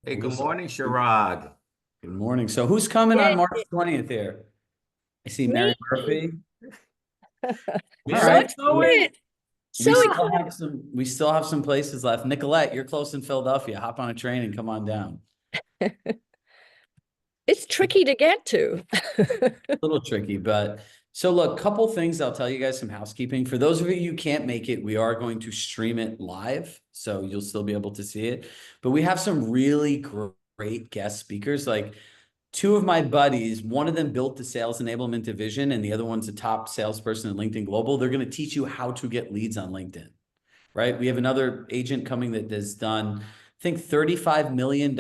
Hey, We good still morning, Chirag. Good morning. So who's coming on Yay, March 20th here? I see Mary me. Murphy. All So right. Mary's going? excited. So excited. We still have some places left. Nicolette, you're close in Philadelphia. Hop on a train and come on down. It's tricky to get to. A little tricky, but so look, couple things I'll tell you guys, some housekeeping. For those of you who can't make it, we are going to stream it live, so you'll still be able to see it. But we have some really great guest speakers. Like two of my buddies, one of them built the sales enablement division, and the other one's a top salesperson in LinkedIn Global. They're going to teach you how to get leads on LinkedIn, right? We have another agent coming that has done, I think, $35 million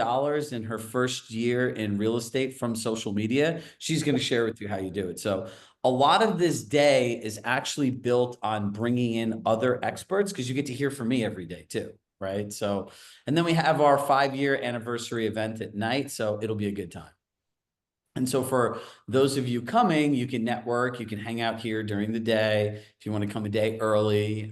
in her first year in real estate from social media. She's going to share with you how you do it. So a lot of this day is actually built on bringing in other experts because you get to hear from me every day too, right? So, and then we have our 5-year anniversary event at night. So it'll be a good time. And so for those of you coming, you can network, you can hang out here during the day. If you want to come a day early,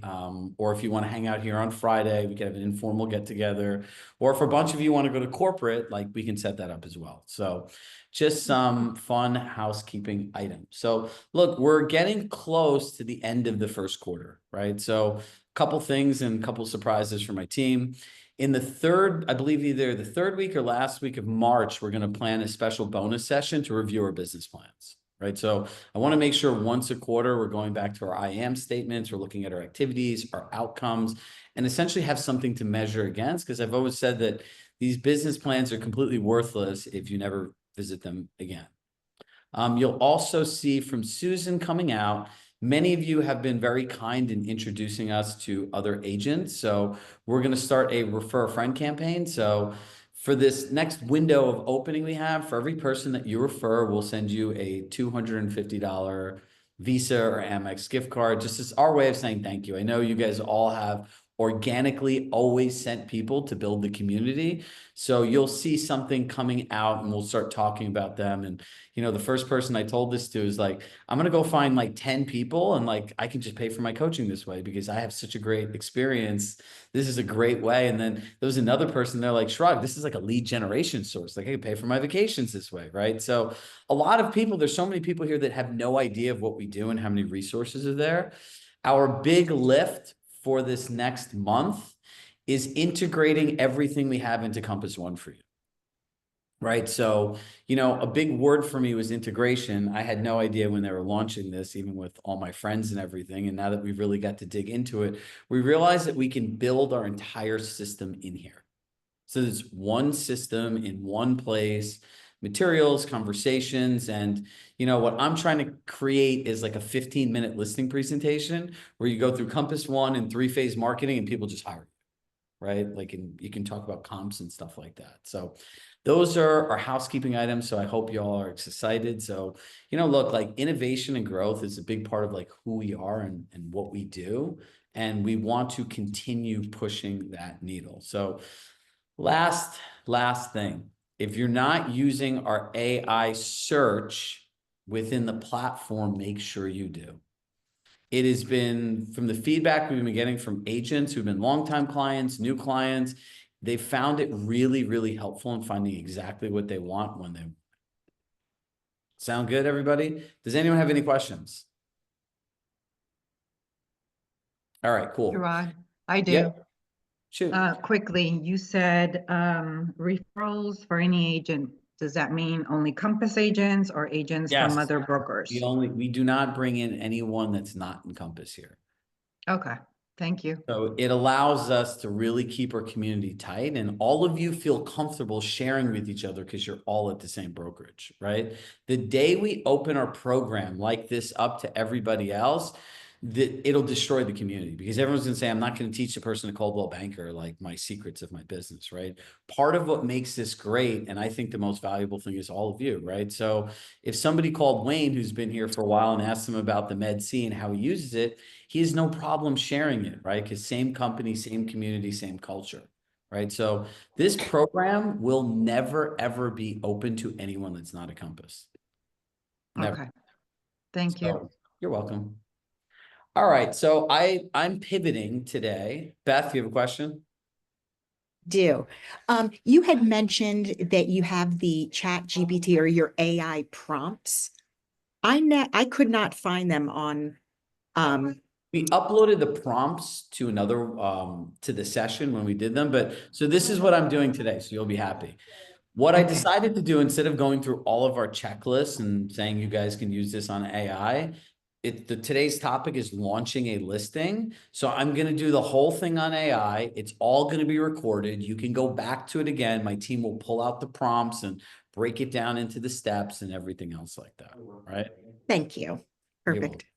or if you want to hang out here on Friday, we can have an informal get together. Or if a bunch of you want to go to corporate, like we can set that up as well. So just some fun housekeeping items. So look, we're getting close to the end of the first quarter, right? So a couple things and a couple surprises for my team. In the third, I believe either the third week or last week of March, we're going to plan a special bonus session to review our business plans, right? So I want to make sure once a quarter, we're going back to our I am statements, we're looking at our activities, our outcomes, and essentially have something to measure against. Because I've always said that these business plans are completely worthless if you never visit them again. You'll also see from Susan coming out, many of you have been very kind in introducing us to other agents. So we're going to start a refer a friend campaign. So for this next window of opening we have, for every person that you refer, we'll send you a $250 Visa or Amex gift card. Just as our way of saying thank you. I know you guys all have organically always sent people to build the community. So you'll see something coming out and we'll start talking about them. And the first person I told this to is like, I'm going to go find like 10 people and like, I can just pay for my coaching this way because I have such a great experience. This is a great way. And then there was another person, they're like, Shrug, this is like a lead generation source. Like I can pay for my vacations this way, right? So a lot of people, there's so many people here that have no idea of what we do and how many resources are there. Our big lift for this next month is integrating everything we have into Compass One for you. Right. So, a big word for me was integration. I had no idea when they were launching this, even with all my friends and everything. And now that we've really got to dig into it, we realize that we can build our entire system in here. So there's one system in one place, materials, conversations. And what I'm trying to create is like a 15-minute listing presentation where you go through Compass One and 3-phase marketing and people just hire you, right? Like, and you can talk about comps and stuff like that. So those are our housekeeping items. So I hope you all are excited. So, look, like innovation and growth is a big part of like who we are and what we do. And we want to continue pushing that needle. So last thing, if you're not using our AI search within the platform, make sure you do. It has been, from the feedback we've been getting from agents who've been longtime clients, new clients, they found it really, really helpful in finding exactly what they want when they sound good, everybody? Does anyone have any questions? All right, cool. Chirag, I do. Yep. Shoot. Quickly, you said referrals for any agent. Does that mean only Compass agents or agents from Yes. other brokers? We do not bring in anyone that's not Encompass here. Okay, thank you. So it allows us to really keep our community tight and all of you feel comfortable sharing with each other because you're all at the same brokerage, right? The day we open our program like this up to everybody else, it'll destroy the community because everyone's going to say, I'm not going to teach the person a Coldwell Banker like my secrets of my business, right? Part of what makes this great, and I think the most valuable thing is all of you, right? So if somebody called Wayne, who's been here for a while, and asked him about the Med C and how he uses it, he has no problem sharing it, right? Because same company, same community, same culture, right? So this program will never, ever be open to anyone that's not a Compass. Never. Okay, thank you. So, you're welcome. All right, so I'm pivoting today. Beth, you have a question? do. You had mentioned that you have the Chat GPT or your AI prompts. I could not find them on, We uploaded the prompts to another, to the session when we did them, but so this is what I'm doing today, so you'll be happy. What I Okay. decided to do, instead of going through all of our checklists and saying you guys can use this on AI, today's topic is launching a listing. So I'm going to do the whole thing on AI. It's all going to be recorded. You can go back to it again. My team will pull out the prompts and break it down into the steps and everything else like that, right? Thank you. You're Perfect. welcome.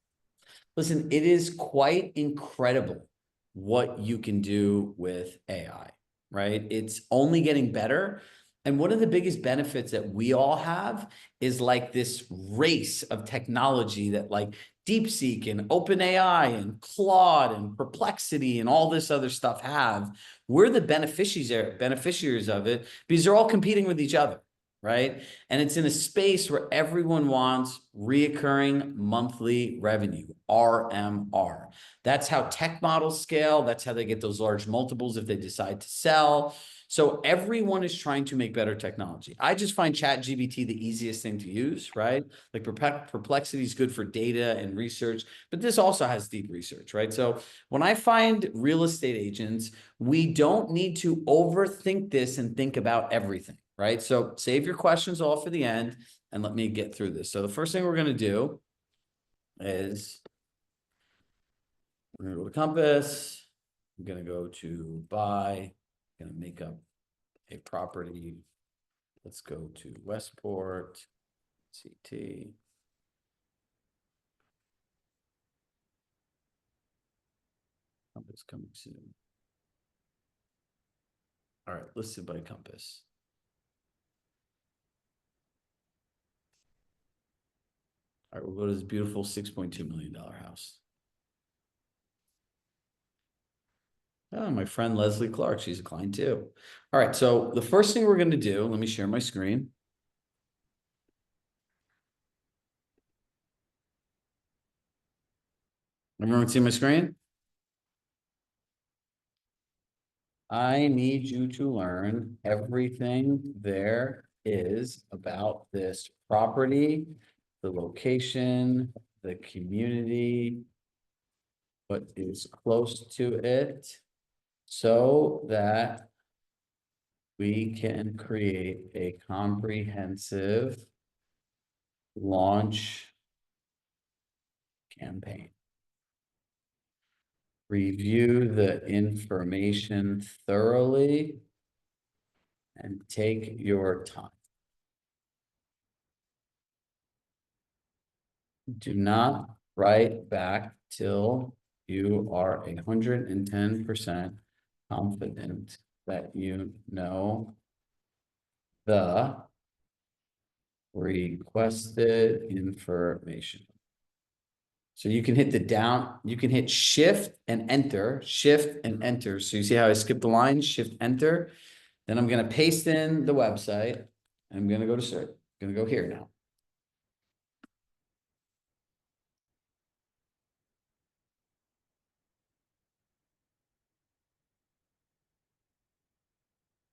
Listen, it is quite incredible what you can do with AI, right? It's only getting better. And one of the biggest benefits that we all have is like this race of technology that like DeepSeek and OpenAI and Claude and Perplexity and all this other stuff have. We're the beneficiaries of it because they're all competing with each other, right? And it's in a space where everyone wants reoccurring monthly revenue, RMR. That's how tech models scale. That's how they get those large multiples if they decide to sell. So everyone is trying to make better technology. I just find ChatGPT the easiest thing to use, right? Like Perplexity is good for data and research, but this also has deep research, right? So when I find real estate agents, we don't need to overthink this and think about everything, right? So save your questions all for the end and let me get through this. So the first thing we're going to do is we're going to go to Compass. I'm going to go to buy. I'm going to make up a property. Let's go to Westport, CT. Compass coming soon. All right, listed by Compass. All right, we'll go to this beautiful $6.2 million house. Oh, my friend Leslie Clark, she's a client too. All right, so the first thing we're going to do, let me share my screen. Everyone see my screen? I need you to learn everything there is about this property, the location, the community, what is close to it, so that we can create a comprehensive launch campaign. Review the information thoroughly and take your time. Do not write back till you are 110% confident that you know the requested information. So you can hit you can hit shift and enter. So you see how I skipped the line, shift, enter. Then I'm going to paste in the website. I'm going to go to search. I'm going to go here now.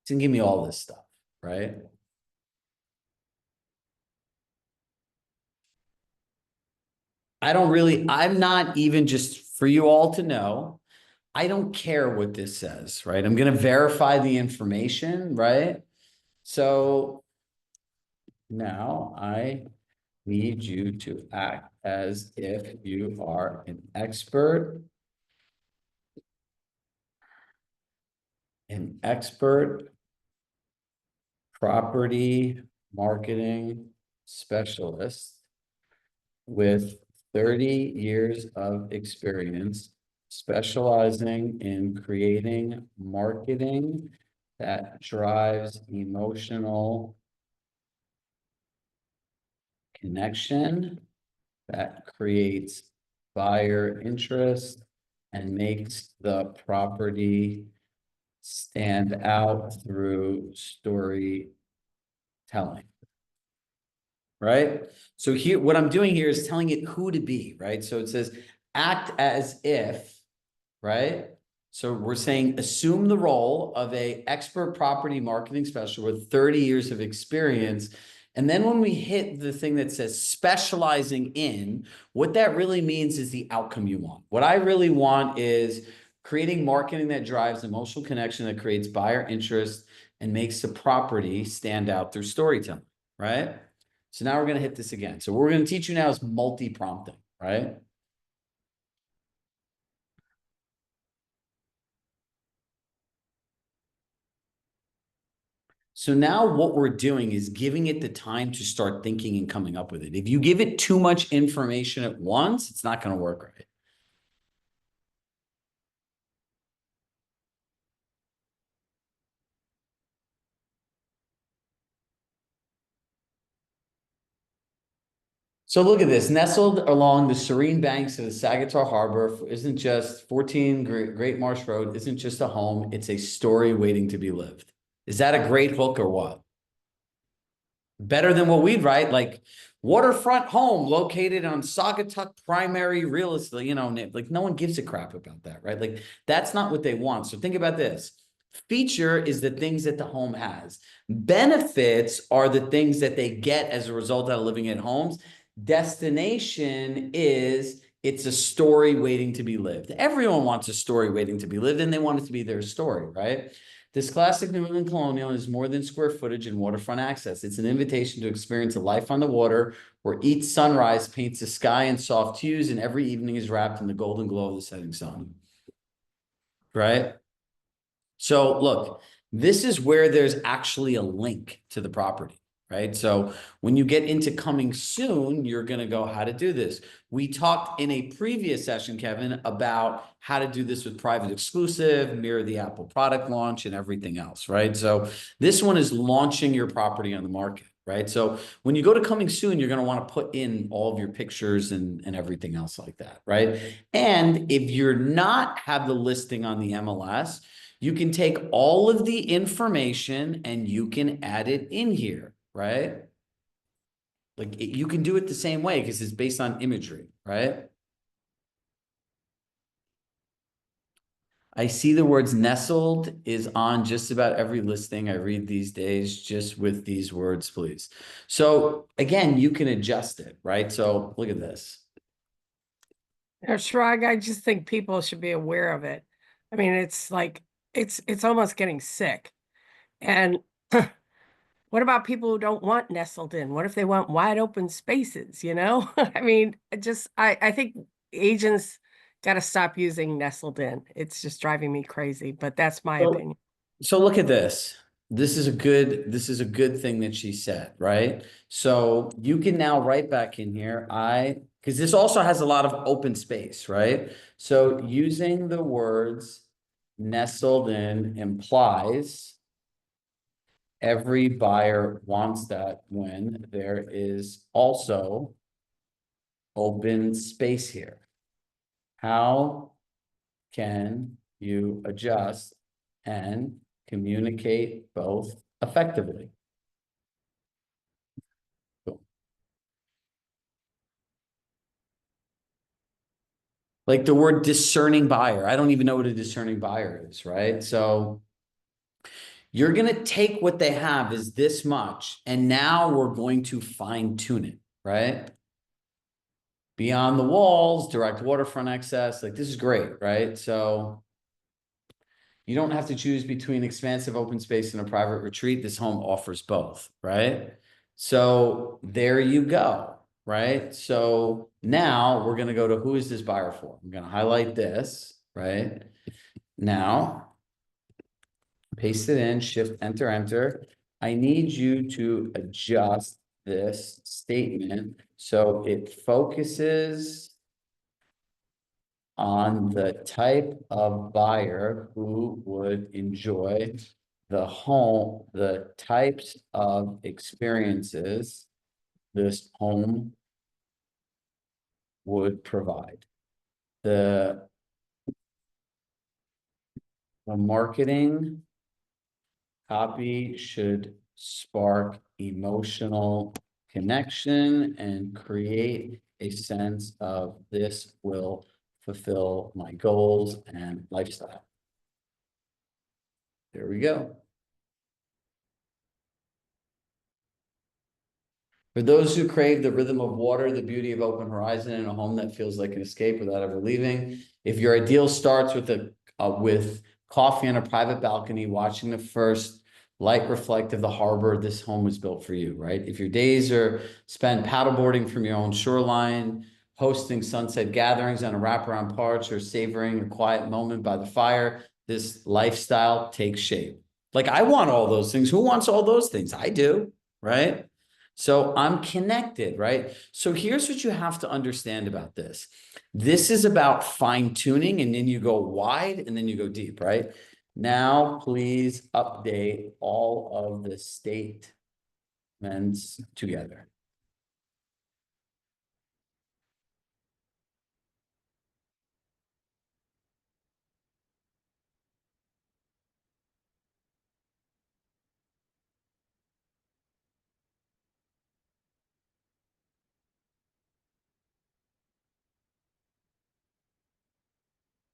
It's going to give me all this stuff, right? I'm not even, just for you all to know, I don't care what this says, right? I'm going to verify the information, right? So now I need you to act as if you are an expert property marketing specialist with 30 years of experience specializing in creating marketing that drives emotional connection, that creates buyer interest and makes the property stand out through storytelling. Right? So here, what I'm doing here is telling it who to be, right? So it says act as if, right? So we're saying assume the role of a expert property marketing specialist with 30 years of experience. And then when we hit the thing that says specializing in, what that really means is the outcome you want. What I really want is creating marketing that drives emotional connection, that creates buyer interest and makes the property stand out through storytelling, right? So now we're going to hit this again. So what we're going to teach you now is multi-prompting, right? So now what we're doing is giving it the time to start thinking and coming up with it. If you give it too much information at once, it's not going to work right. So look at this. Nestled along the serene banks of the Saginaw Harbor isn't just 14 Great Marsh Road, isn't just a home, it's a story waiting to be lived. Is that a great hook or what? Better than what we'd write, like waterfront home located on Saugatuck primary real estate, like no one gives a crap about that, right? Like that's not what they want. So think about this. Feature is the things that the home has. Benefits are the things that they get as a result of living in homes. Destination is it's a story waiting to be lived. Everyone wants a story waiting to be lived, and they want it to be their story, right? This classic New England colonial is more than square footage and waterfront access. It's an invitation to experience a life on the water where each sunrise paints the sky in soft hues and every evening is wrapped in the golden glow of the setting sun. Right? So look, this is where there's actually a link to the property, right? So when you get into coming soon, you're going to go how to do this. We talked in a previous session, Kevin, about how to do this with private exclusive, mirror the Apple product launch and everything else, right? So this one is launching your property on the market, right? So when you go to coming soon, you're going to want to put in all of your pictures and everything else like that, right? And if you're not have the listing on the MLS, you can take all of the information and you can add it in here, right? Like you can do it the same way because it's based on imagery, right? I see the words nestled is on just about every listing I read these days, just with these words, please. So again, you can adjust it, right? So look at this. Shrug, I just think people should be aware of it. I mean, it's like it's almost getting sick. And what about people who don't want nestled in? What if they want wide open spaces, you know? I mean, I think agents got to stop using nestled in. It's just driving me crazy, but that's my opinion. So look at this. This is a good thing that she said, right? So you can now write back in here, because this also has a lot of open space, right? So using the words nestled in implies every buyer wants that when there is also open space here. How can you adjust and communicate both effectively? Like the word discerning buyer. I don't even know what a discerning buyer is, right? So you're going to take what they have is this much, and now we're going to fine tune it, right? Beyond the walls, direct waterfront access, like this is great, right? So you don't have to choose between expansive open space and a private retreat. This home offers both, right? So there you go, right? So now we're going to go to who is this buyer for? I'm going to highlight this, right? Now, paste it in, shift, enter, enter. I need you to adjust this statement so it focuses on the type of buyer who would enjoy the home, the types of experiences this home would provide. The marketing copy should spark emotional connection and create a sense of this will fulfill my goals and lifestyle. There we go. For those who crave the rhythm of water, the beauty of open horizon, and a home that feels like an escape without ever leaving. If your ideal starts with coffee on a private balcony, watching the first light reflect of the harbor, this home was built for you, right? If your days are spent paddleboarding from your own shoreline, hosting sunset gatherings on a wraparound porch, or savoring a quiet moment by the fire, this lifestyle takes shape. Like, I want all those things. Who wants all those things? I do, right? So I'm connected, right? So here's what you have to understand about this. This is about fine tuning, and then you go wide and then you go deep, right? Now, please update all of the statements together.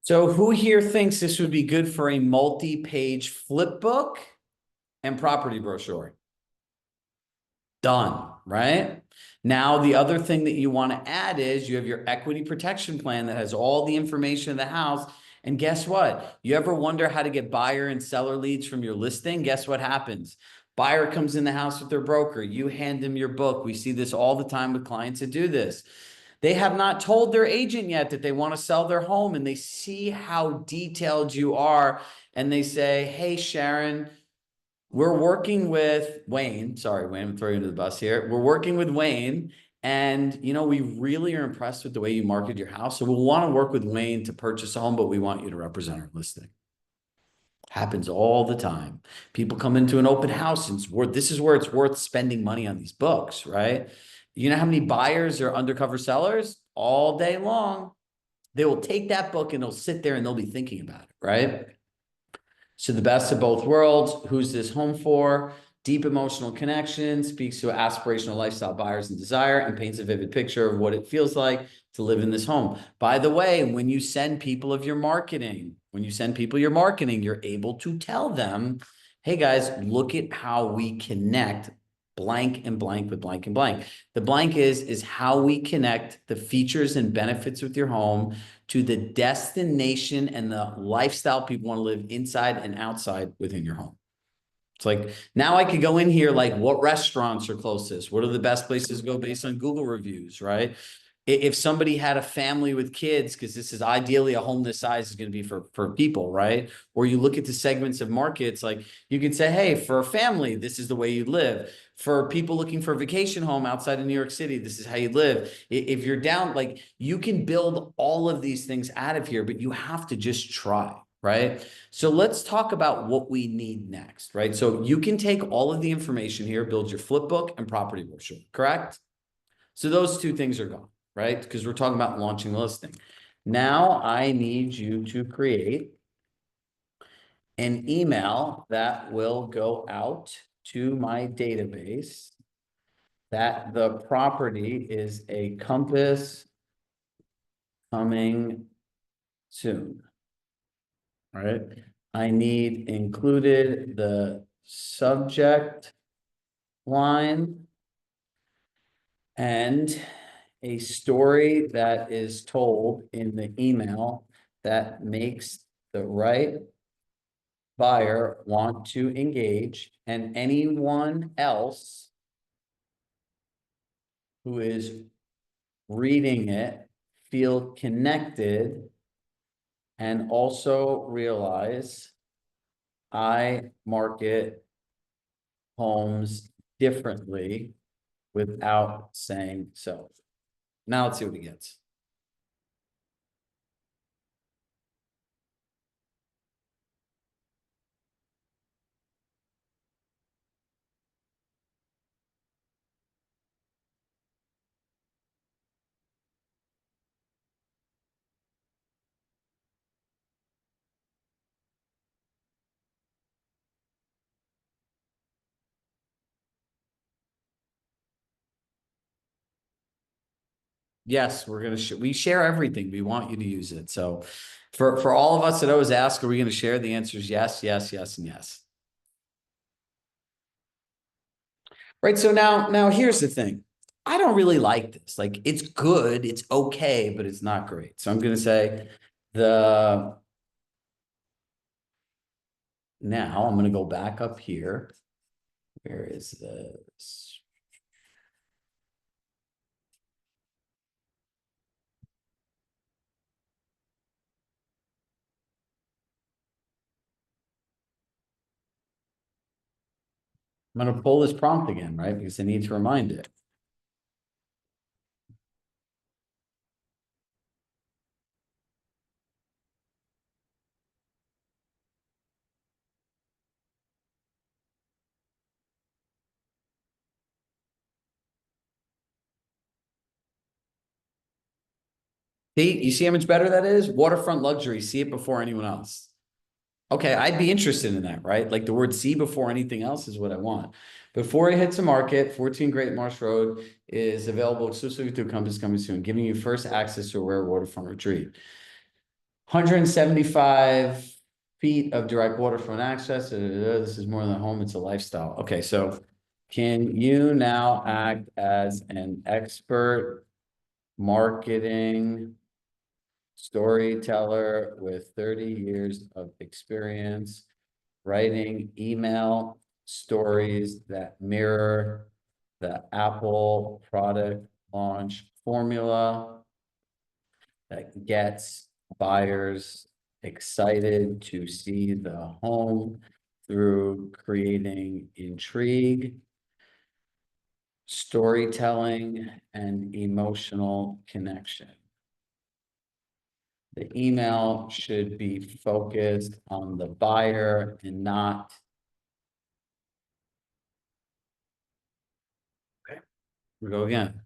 So who here thinks this would be good for a multi-page flip book and property brochure? Done, right? Now, the other thing that you want to add is you have your equity protection plan that has all the information of the house. And guess what? You ever wonder how to get buyer and seller leads from your listing? Guess what happens? Buyer comes in the house with their broker. You hand them your book. We see this all the time with clients that do this. They have not told their agent yet that they want to sell their home, and they see how detailed you are. And they say, hey, Sharon, we're working with Wayne. Sorry, Wayne, I'm throwing you under the bus here. We're working with Wayne, and we really are impressed with the way you market your house. So we'll want to work with Wayne to purchase a home, but we want you to represent our listing. Happens all the time. People come into an open house, and this is where it's worth spending money on these books, right? You know how many buyers are undercover sellers? All day long. They will take that book and they'll sit there and they'll be thinking about it, right? So the best of both worlds. Who's this home for? Deep emotional connection, speaks to aspirational lifestyle buyers and desire, and paints a vivid picture of what it feels like to live in this home. By the way, when you send people your marketing, you're able to tell them, hey guys, look at how we connect blank and blank with blank and blank. The blank is how we connect the features and benefits with your home to the destination and the lifestyle people want to live inside and outside within your home. It's like, now I could go in here, like, what restaurants are closest? What are the best places to go based on Google reviews, right? If somebody had a family with kids, because this is ideally a home this size is going to be for people, right? Or you look at the segments of markets, like you could say, hey, for a family, this is the way you live. For people looking for a vacation home outside of New York City, this is how you live. If you're down, like, you can build all of these things out of here, but you have to just try, right? So let's talk about what we need next, right? So you can take all of the information here, build your flip book and property brochure, correct? So those two things are gone, right? Because we're talking about launching the listing. Now I need you to create an email that will go out to my database that the property is a Compass coming soon. All right. I need included the subject line and a story that is told in the email that makes the right buyer want to engage, and anyone else who is reading it feel connected and also realize I market homes differently without saying so. Now let's see what he gets. Yes, we share everything. We want you to use it. So For all of us that always ask, are we going to share? The answer is yes, yes, yes, and yes. Right. So now here's the thing. I don't really like this. Like, it's good, it's okay, but it's not great. So I'm going to say now I'm going to go back up here. Where is this? I'm going to pull this prompt again, right? Because I need to remind it. See, you see how much better that is? Waterfront luxury, see it before anyone else. Okay, I'd be interested in that, right? Like the word see before anything else is what I want. Before it hits the market, 14 Great Marsh Road is available exclusively through Compass coming soon, giving you first access to a rare waterfront retreat. 175 feet of direct waterfront access. This is more than a home, it's a lifestyle. Okay, so can you now act as an expert marketing storyteller with 30 years of experience writing email stories that mirror the Apple product launch formula that gets buyers excited to see the home through creating intrigue, storytelling, and emotional connection. The email should be focused on the buyer and not. Okay, we go again.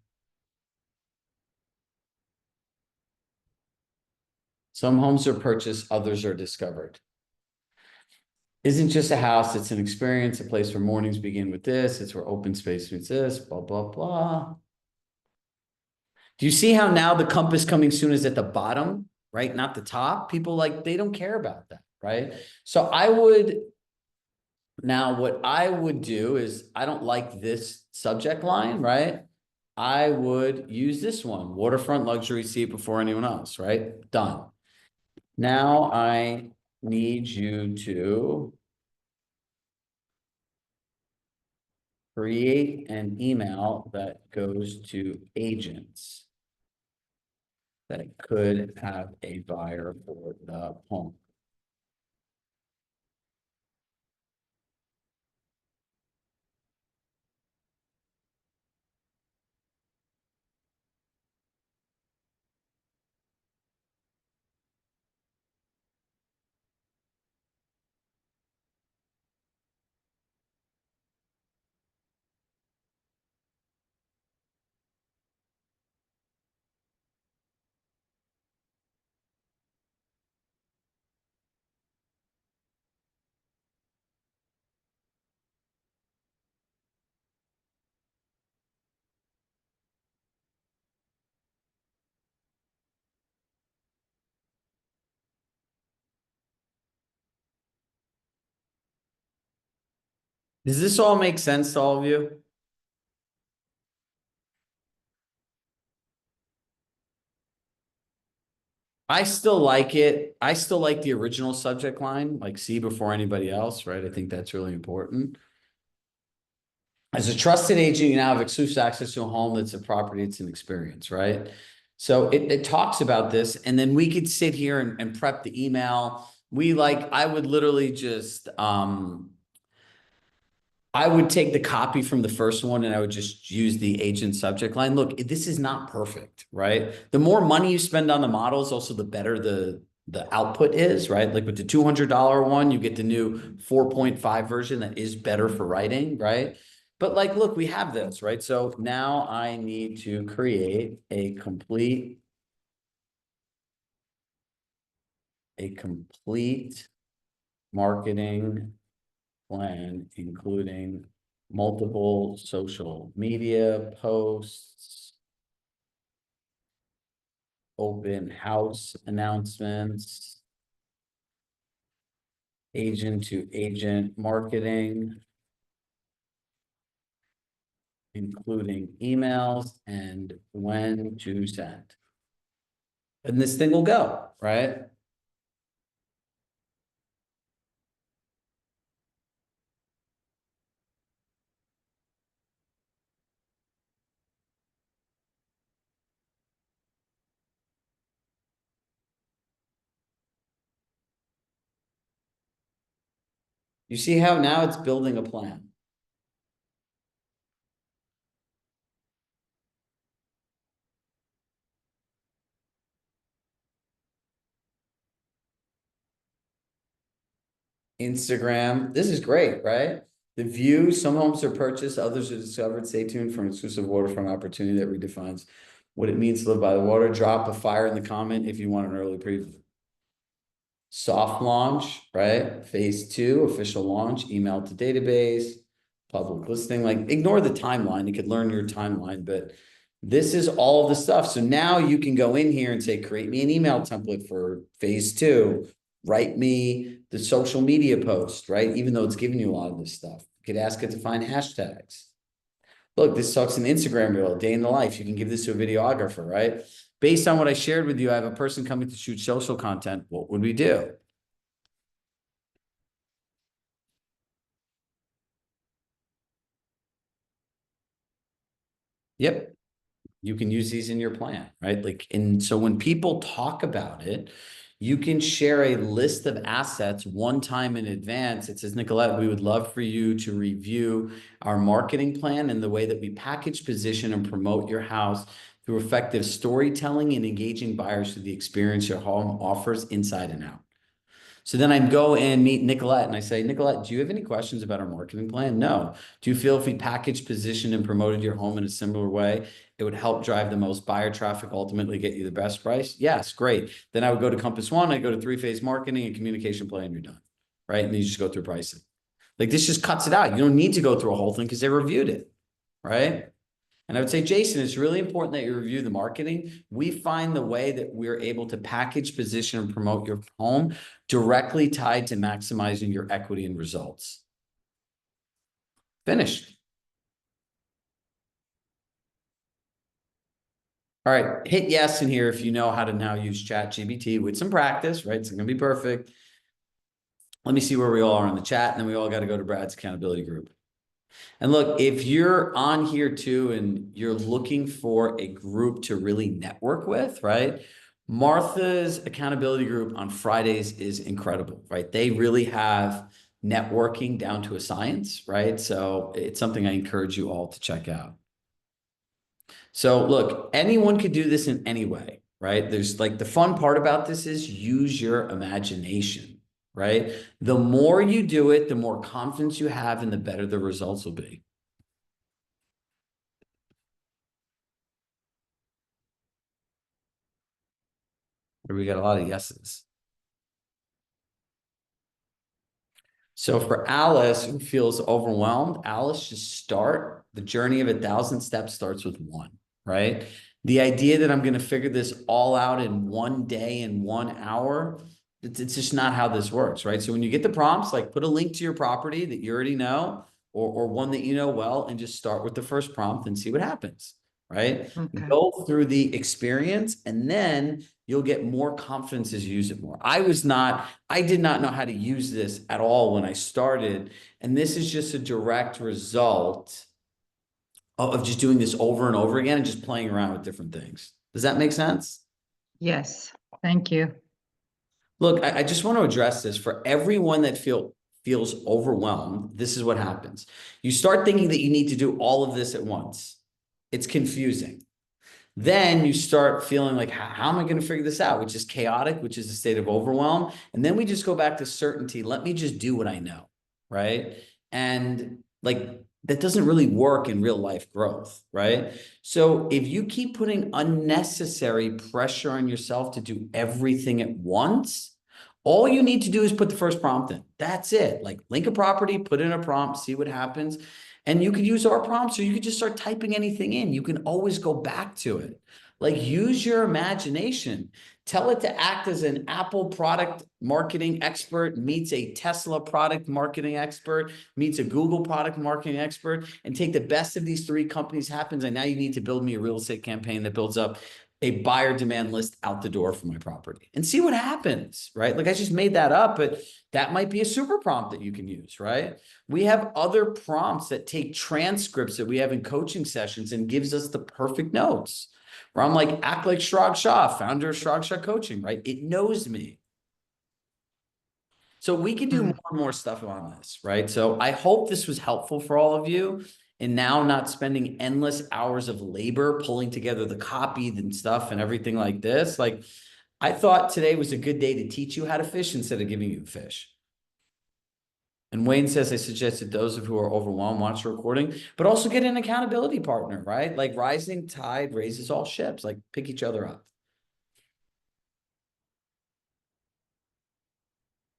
Some homes are purchased, others are discovered. Isn't just a house, it's an experience, a place where mornings begin with this, it's where open space meets this, blah, blah, blah. Do you see how now the compass coming soon is at the bottom, right? Not the top. People they don't care about that, right? So now what I would do is, I don't like this subject line, right? I would use this one, waterfront luxury, see it before anyone else, right? Done. Now I need you to create an email that goes to agents that could have a buyer for the home. Does this all make sense to all of you? I still like it. I still like the original subject line, like see before anybody else, right? I think that's really important. As a trusted agent, you now have exclusive access to a home that's a property, it's an experience, right? So it talks about this, and then we could sit here and prep the email. I would literally just I would take the copy from the first one and I would just use the agent subject line. Look, this is not perfect, right? The more money you spend on the models, also the better the output is, right? Like with the $200 one, you get the new 4.5 version that is better for writing, right? But look, we have this, right? So now I need to create a complete marketing plan, including multiple social media posts, open house announcements, agent to agent marketing, including emails and when to send. And this thing will go, right? You see how now it's building a plan. Instagram, this is great, right? The view, some homes are purchased, others are discovered. Stay tuned for an exclusive waterfront opportunity that redefines what it means to live by the water. Drop a fire in the comment if you want an early preview. Soft launch, right? Phase 2, official launch, email to database, public listing. Like, ignore the timeline. You could learn your timeline, but this is all of the stuff. So now you can go in here and say, create me an email template for phase 2. Write me the social media post, right? Even though it's giving you a lot of this stuff. You could ask it to find hashtags. Look, this talks an Instagram reel, day in the life. You can give this to a videographer, right? Based on what I shared with you, I have a person coming to shoot social content. What would we do? Yep. You can use these in your plan, right? Like, and so when people talk about it, you can share a list of assets one time in advance. It says, Nicolette, we would love for you to review our marketing plan and the way that we package, position, and promote your house through effective storytelling and engaging buyers through the experience your home offers inside and out. So then I'd go and meet Nicolette and I say, Nicolette, do you have any questions about our marketing plan? No. Do you feel if we packaged, positioned, and promoted your home in a similar way, it would help drive the most buyer traffic, ultimately get you the best price? Yes, great. Then I would go to Compass One, I'd go to 3-phase marketing and communication plan, you're done, right? And you just go through pricing. Like, this just cuts it out. You don't need to go through a whole thing because they reviewed it, right? And I would say, Jason, it's really important that you review the marketing. We find the way that we're able to package, position, and promote your home directly tied to maximizing your equity and results. Finished. All right, hit yes in here if you know how to now use ChatGPT with some practice, right? It's not going to be perfect. Let me see where we all are in the chat, and then we all got to go to Brad's accountability group. And look, if you're on here too, and you're looking for a group to really network with, right? Martha's accountability group on Fridays is incredible, right? They really have networking down to a science, right? So it's something I encourage you all to check out. So look, anyone could do this in any way, right? There's like, the fun part about this is use your imagination, right? The more you do it, the more confidence you have and the better the results will be. We got a lot of yeses. So for Alice, who feels overwhelmed, Alice, just start. The journey of 1,000 steps starts with one, right? The idea that I'm going to figure this all out in one day, in 1 hour, it's just not how this works, right? So when you get the prompts, like, put a link to your property that you already know, or one that you know well, and just start with the first prompt and see what happens, right? Okay. Go through the experience, and then you'll get more confidence as you use it more. I did not know how to use this at all when I started. And this is just a direct result of just doing this over and over again and just playing around with different things. Does that make sense? Yes, thank you. Look, I just want to address this for everyone that feels overwhelmed. This is what happens. You start thinking that you need to do all of this at once. It's confusing. Then you start feeling like, how am I going to figure this out? Which is chaotic, which is a state of overwhelm. And then we just go back to certainty. Let me just do what I know, right? And like, that doesn't really work in real life growth, right? So if you keep putting unnecessary pressure on yourself to do everything at once, all you need to do is put the first prompt in. That's it. Like, link a property, put in a prompt, see what happens. And you could use our prompts, or you could just start typing anything in. You can always go back to it. Like, use your imagination. Tell it to act as an Apple product marketing expert meets a Tesla product marketing expert, meets a Google product marketing expert, and take the best of these three companies happens. And now you need to build me a real estate campaign that builds up a buyer demand list out the door for my property and see what happens, right? Like, I just made that up, but that might be a super prompt that you can use, right? We have other prompts that take transcripts that we have in coaching sessions and gives us the perfect notes. Where I'm like, act like Chirag Shah, founder of Chirag Shah Coaching, right? It knows me. So we can do more and more stuff on this, right? So I hope this was helpful for all of you. And now not spending endless hours of labor pulling together the copy and stuff and everything like this. Like, I thought today was a good day to teach you how to fish instead of giving you a fish. And Wayne says, I suggested those of who are overwhelmed watch the recording, but also get an accountability partner, right? Like, rising tide raises all ships, like pick each other up.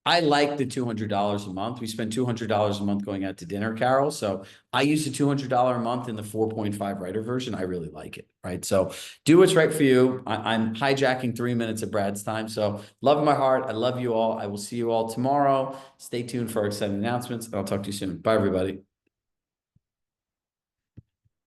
I like the $200 a month. We spend $200 a month going out to dinner, Carol. So I use the $200 a month in the 4.5 writer version. I really like it, right? So do what's right for you. I'm hijacking 3 minutes of Brad's time. So love in my heart. I love you all. I will see you all tomorrow. Stay tuned for our exciting announcements. I'll talk to you soon. Bye, everybody.